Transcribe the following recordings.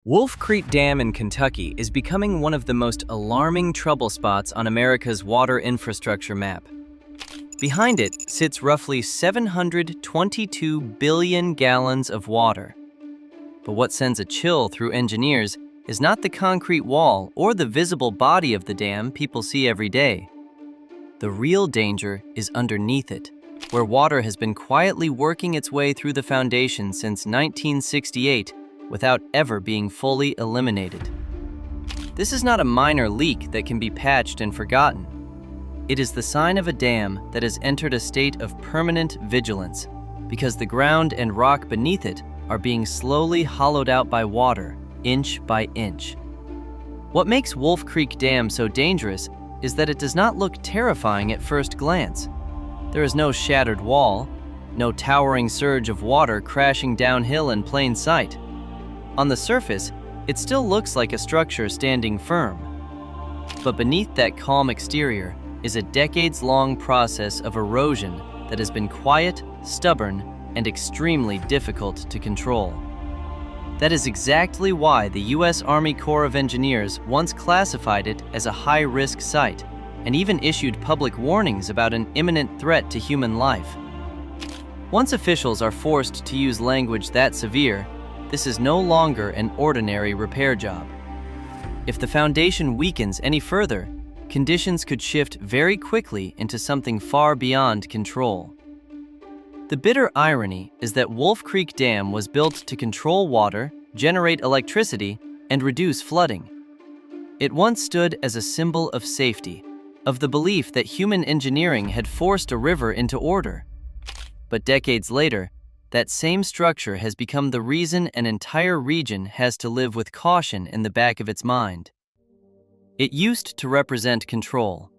Wolf Creek Dam in Kentucky is becoming one of the most alarming trouble spots on America's water infrastructure map. Behind it sits roughly 722 billion gallons of water. But what sends a chill through engineers is not the concrete wall or the visible body of the dam people see every day. The real danger is underneath it, where water has been quietly working its way through the foundation since 1968 without ever being fully eliminated. This is not a minor leak that can be patched and forgotten. It is the sign of a dam that has entered a state of permanent vigilance because the ground and rock beneath it are being slowly hollowed out by water, inch by inch. What makes Wolf Creek Dam so dangerous is that it does not look terrifying at first glance. There is no shattered wall, no towering surge of water crashing downhill in plain sight. On the surface, it still looks like a structure standing firm. But beneath that calm exterior is a decades-long process of erosion that has been quiet, stubborn, and extremely difficult to control. That is exactly why the U.S. Army Corps of Engineers once classified it as a high-risk site and even issued public warnings about an imminent threat to human life. Once officials are forced to use language that severe, this is no longer an ordinary repair job. If the foundation weakens any further, conditions could shift very quickly into something far beyond control. The bitter irony is that Wolf Creek Dam was built to control water, generate electricity, and reduce flooding. It once stood as a symbol of safety, of the belief that human engineering had forced a river into order. But decades later, that same structure has become the reason an entire region has to live with caution in the back of its mind. It used to represent control.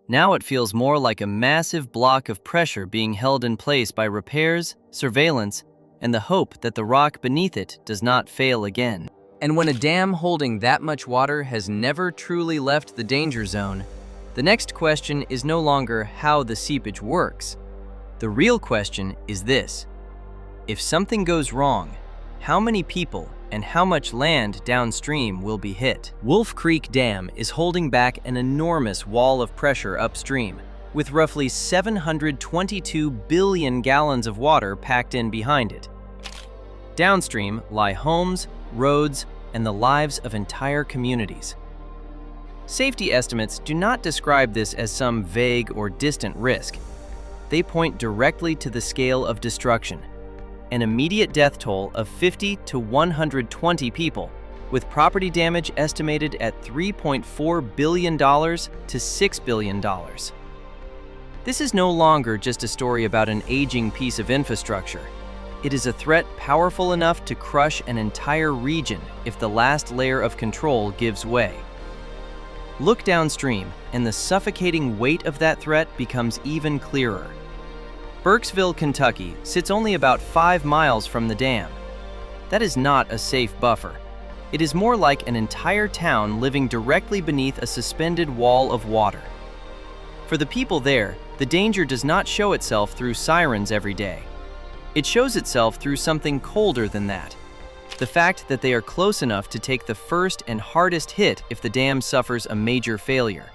Now it feels more like a massive block of pressure being held in place by repairs, surveillance, and the hope that the rock beneath it does not fail again. And when a dam holding that much water has never truly left the danger zone, the next question is no longer how the seepage works. The real question is this: if something goes wrong, how many people and how much land downstream will be hit? Wolf Creek Dam is holding back an enormous wall of pressure upstream, with roughly 722 billion gallons of water packed in behind it. Downstream lie homes, roads, and the lives of entire communities. Safety estimates do not describe this as some vague or distant risk. They point directly to the scale of destruction: an immediate death toll of 50 to 120 people, with property damage estimated at $3.4 billion to $6 billion. This is no longer just a story about an aging piece of infrastructure. It is a threat powerful enough to crush an entire region if the last layer of control gives way. Look downstream, and the suffocating weight of that threat becomes even clearer. Burkesville, Kentucky sits only about 5 miles from the dam. That is not a safe buffer. It is more like an entire town living directly beneath a suspended wall of water. For the people there, the danger does not show itself through sirens every day. It shows itself through something colder than that: the fact that they are close enough to take the first and hardest hit if the dam suffers a major failure.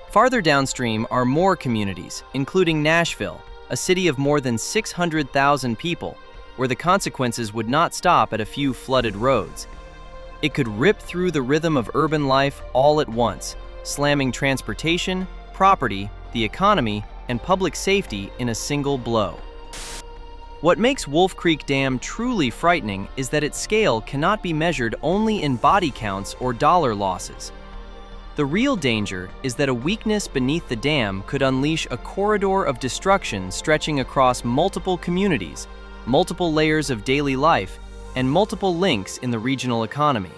Farther downstream are more communities, including Nashville, a city of more than 600,000 people, where the consequences would not stop at a few flooded roads. It could rip through the rhythm of urban life all at once, slamming transportation, property, the economy, and public safety in a single blow. What makes Wolf Creek Dam truly frightening is that its scale cannot be measured only in body counts or dollar losses. The real danger is that a weakness beneath the dam could unleash a corridor of destruction stretching across multiple communities, multiple layers of daily life, and multiple links in the regional economy.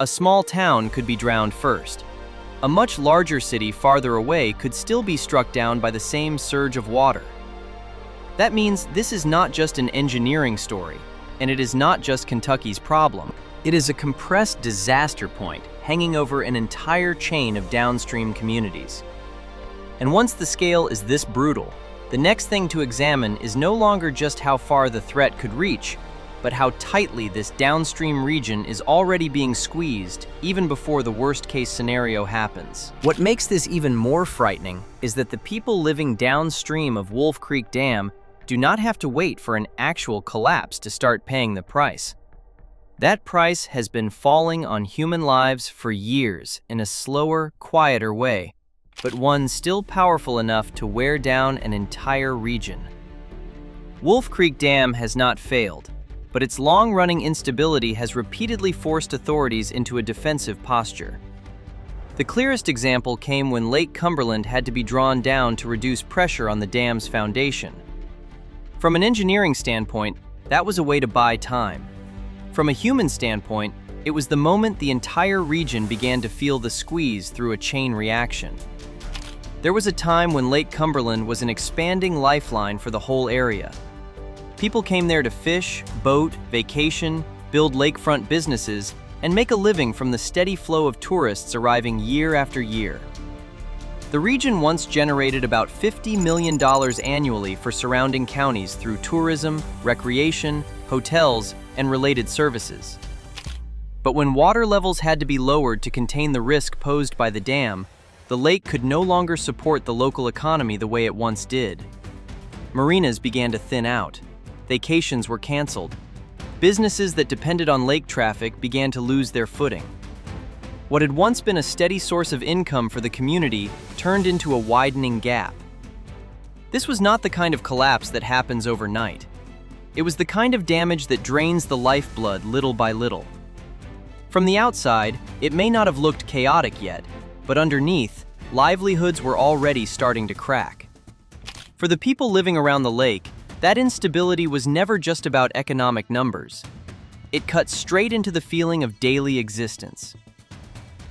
A small town could be drowned first. A much larger city farther away could still be struck down by the same surge of water. That means this is not just an engineering story, and it is not just Kentucky's problem. It is a compressed disaster point hanging over an entire chain of downstream communities. And once the scale is this brutal, the next thing to examine is no longer just how far the threat could reach, but how tightly this downstream region is already being squeezed even before the worst-case scenario happens. What makes this even more frightening is that the people living downstream of Wolf Creek Dam do not have to wait for an actual collapse to start paying the price. That price has been falling on human lives for years in a slower, quieter way, but one still powerful enough to wear down an entire region. Wolf Creek Dam has not failed, but its long-running instability has repeatedly forced authorities into a defensive posture. The clearest example came when Lake Cumberland had to be drawn down to reduce pressure on the dam's foundation. From an engineering standpoint, that was a way to buy time. From a human standpoint, it was the moment the entire region began to feel the squeeze through a chain reaction. There was a time when Lake Cumberland was an expanding lifeline for the whole area. People came there to fish, boat, vacation, build lakefront businesses, and make a living from the steady flow of tourists arriving year after year. The region once generated about $50 million annually for surrounding counties through tourism, recreation, hotels, and related services. But when water levels had to be lowered to contain the risk posed by the dam, the lake could no longer support the local economy the way it once did. Marinas began to thin out. Vacations were canceled. Businesses that depended on lake traffic began to lose their footing. What had once been a steady source of income for the community turned into a widening gap. This was not the kind of collapse that happens overnight. It was the kind of damage that drains the lifeblood little by little. From the outside, it may not have looked chaotic yet, but underneath, livelihoods were already starting to crack. For the people living around the lake, that instability was never just about economic numbers. It cut straight into the feeling of daily existence.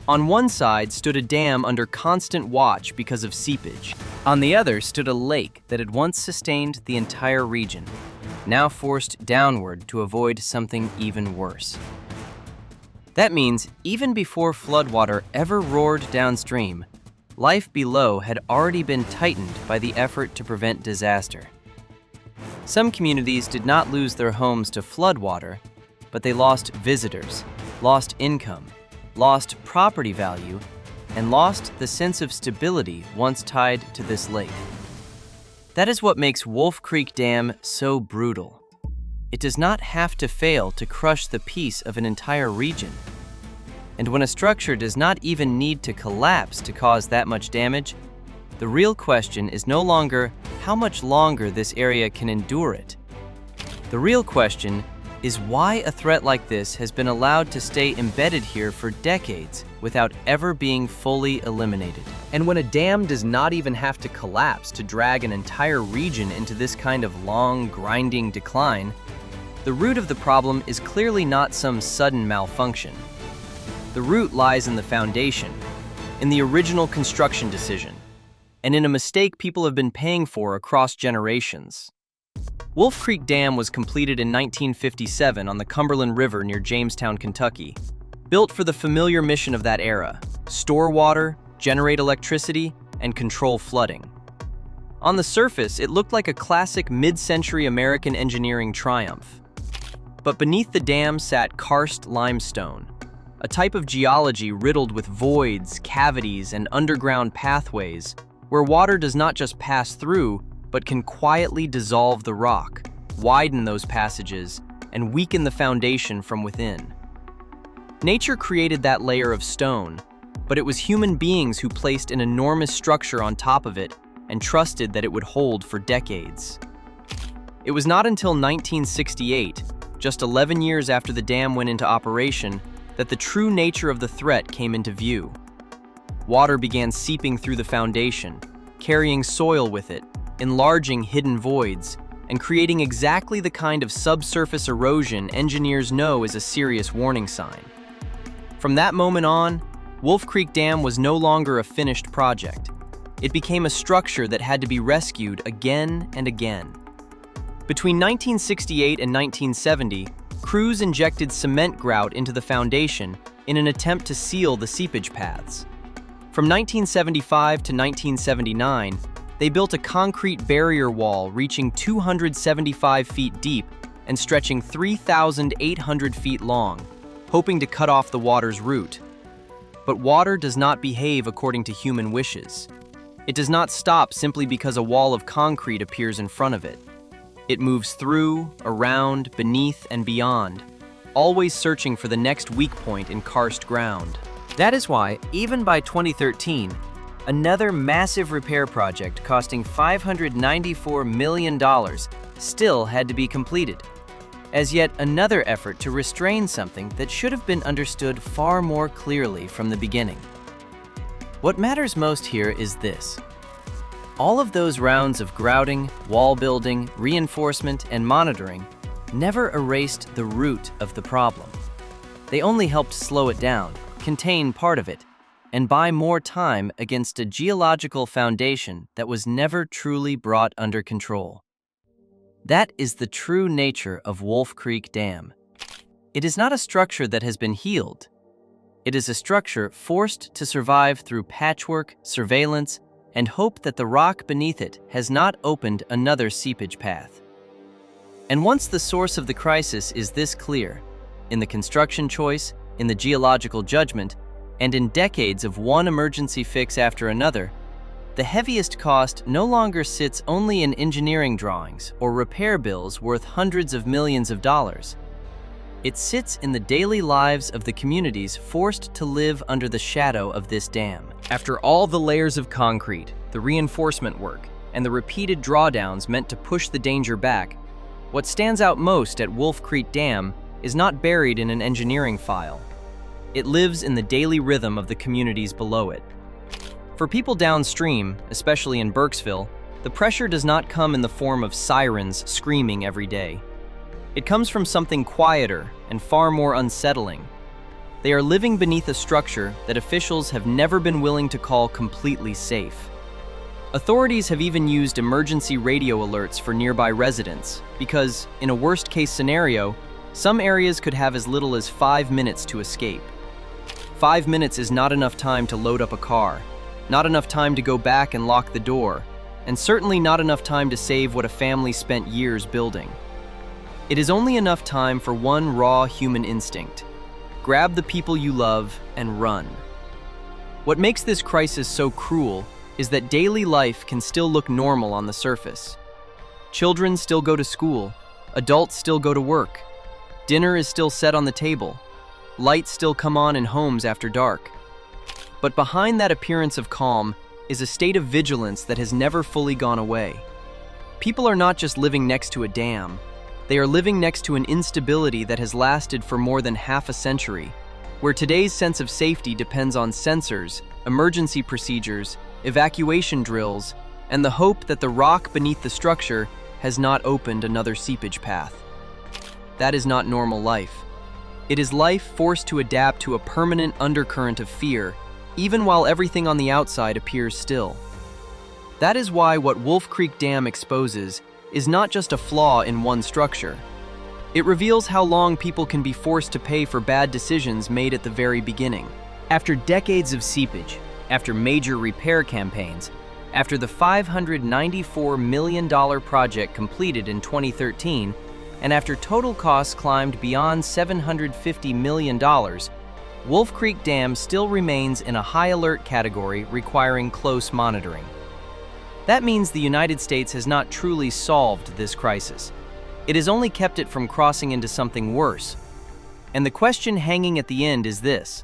On one side stood a dam under constant watch because of seepage. On the other stood a lake that had once sustained the entire region, now forced downward to avoid something even worse. That means even before floodwater ever roared downstream, life below had already been tightened by the effort to prevent disaster. Some communities did not lose their homes to floodwater, but they lost visitors, lost income, lost property value, and lost the sense of stability once tied to this lake. That is what makes Wolf Creek Dam so brutal. It does not have to fail to crush the peace of an entire region. And when a structure does not even need to collapse to cause that much damage, the real question is no longer how much longer this area can endure it. The real question is why a threat like this has been allowed to stay embedded here for decades without ever being fully eliminated. And when a dam does not even have to collapse to drag an entire region into this kind of long, grinding decline, the root of the problem is clearly not some sudden malfunction. The root lies in the foundation, in the original construction decision, and in a mistake people have been paying for across generations. Wolf Creek Dam was completed in 1957 on the Cumberland River near Jamestown, Kentucky, built for the familiar mission of that era: store water, generate electricity, and control flooding. On the surface, it looked like a classic mid-century American engineering triumph. But beneath the dam sat karst limestone, a type of geology riddled with voids, cavities, and underground pathways where water does not just pass through, but can quietly dissolve the rock, widen those passages, and weaken the foundation from within. Nature created that layer of stone, but it was human beings who placed an enormous structure on top of it and trusted that it would hold for decades. It was not until 1968, just 11 years after the dam went into operation, that the true nature of the threat came into view. Water began seeping through the foundation, carrying soil with it, enlarging hidden voids, and creating exactly the kind of subsurface erosion engineers know is a serious warning sign. From that moment on, Wolf Creek Dam was no longer a finished project. It became a structure that had to be rescued again and again. Between 1968 and 1970, crews injected cement grout into the foundation in an attempt to seal the seepage paths. From 1975 to 1979, they built a concrete barrier wall reaching 275 feet deep and stretching 3,800 feet long, hoping to cut off the water's route. But water does not behave according to human wishes. It does not stop simply because a wall of concrete appears in front of it. It moves through, around, beneath, and beyond, always searching for the next weak point in karst ground. That is why, even by 2013, another massive repair project costing $594 million still had to be completed, as yet another effort to restrain something that should have been understood far more clearly from the beginning. What matters most here is this. All of those rounds of grouting, wall building, reinforcement, and monitoring never erased the root of the problem. They only helped slow it down, contain part of it, and buy more time against a geological foundation that was never truly brought under control. That is the true nature of Wolf Creek Dam. It is not a structure that has been healed. It is a structure forced to survive through patchwork, surveillance, and hope that the rock beneath it has not opened another seepage path. And once the source of the crisis is this clear, in the construction choice, in the geological judgment, and in decades of one emergency fix after another, the heaviest cost no longer sits only in engineering drawings or repair bills worth hundreds of millions of dollars. It sits in the daily lives of the communities forced to live under the shadow of this dam. After all the layers of concrete, the reinforcement work, and the repeated drawdowns meant to push the danger back, what stands out most at Wolf Creek Dam is not buried in an engineering file. It lives in the daily rhythm of the communities below it. For people downstream, especially in Burkesville, the pressure does not come in the form of sirens screaming every day. It comes from something quieter and far more unsettling. They are living beneath a structure that officials have never been willing to call completely safe. Authorities have even used emergency radio alerts for nearby residents because, in a worst-case scenario, some areas could have as little as 5 minutes to escape. 5 minutes is not enough time to load up a car, not enough time to go back and lock the door, and certainly not enough time to save what a family spent years building. It is only enough time for one raw human instinct: grab the people you love and run. What makes this crisis so cruel is that daily life can still look normal on the surface. Children still go to school, adults still go to work, dinner is still set on the table, lights still come on in homes after dark. But behind that appearance of calm is a state of vigilance that has never fully gone away. People are not just living next to a dam. They are living next to an instability that has lasted for more than half a century, where today's sense of safety depends on sensors, emergency procedures, evacuation drills, and the hope that the rock beneath the structure has not opened another seepage path. That is not normal life. It is life forced to adapt to a permanent undercurrent of fear, even while everything on the outside appears still. That is why what Wolf Creek Dam exposes is not just a flaw in one structure. It reveals how long people can be forced to pay for bad decisions made at the very beginning. After decades of seepage, after major repair campaigns, after the $594 million project completed in 2013, and after total costs climbed beyond $750 million, Wolf Creek Dam still remains in a high alert category requiring close monitoring. That means the United States has not truly solved this crisis. It has only kept it from crossing into something worse. And the question hanging at the end is this: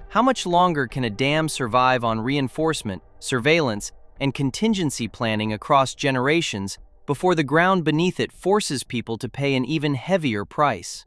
how much longer can a dam survive on reinforcement, surveillance, and contingency planning across generations before the ground beneath it forces people to pay an even heavier price?